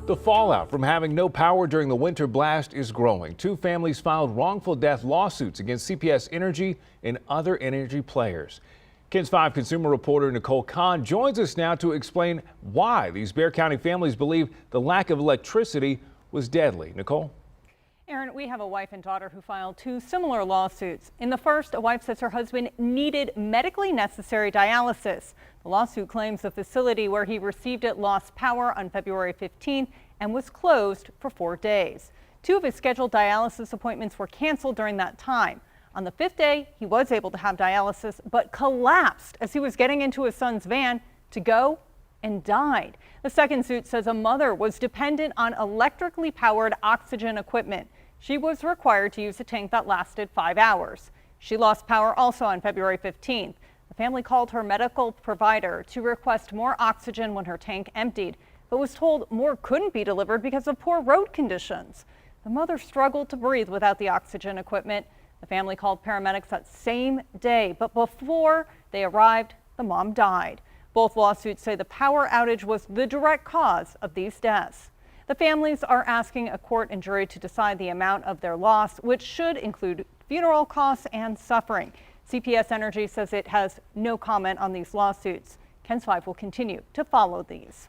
The fallout from having no power during the winter blast is growing. Two families filed wrongful death lawsuits against CPS Energy and other energy players. KENS 5 consumer reporter Nicole Kahn joins us now to explain why these Bexar County families believe the lack of electricity was deadly. Nicole? Aaron, we have a wife and daughter who filed two similar lawsuits. In the first, a wife says her husband needed medically necessary dialysis. The lawsuit claims the facility where he received it lost power on February 15th and was closed for 4 days. Two of his scheduled dialysis appointments were canceled during that time. On the fifth day, he was able to have dialysis, but collapsed as he was getting into his son's van to go and died. The second suit says a mother was dependent on electrically powered oxygen equipment. She was required to use a tank that lasted 5 hours. She lost power also on February 15th. The family called her medical provider to request more oxygen when her tank emptied, but was told more couldn't be delivered because of poor road conditions. The mother struggled to breathe without the oxygen equipment. The family called paramedics that same day, but before they arrived, the mom died. Both lawsuits say the power outage was the direct cause of these deaths. The families are asking a court and jury to decide the amount of their loss, which should include funeral costs and suffering. CPS Energy says it has no comment on these lawsuits. KENS 5 will continue to follow these.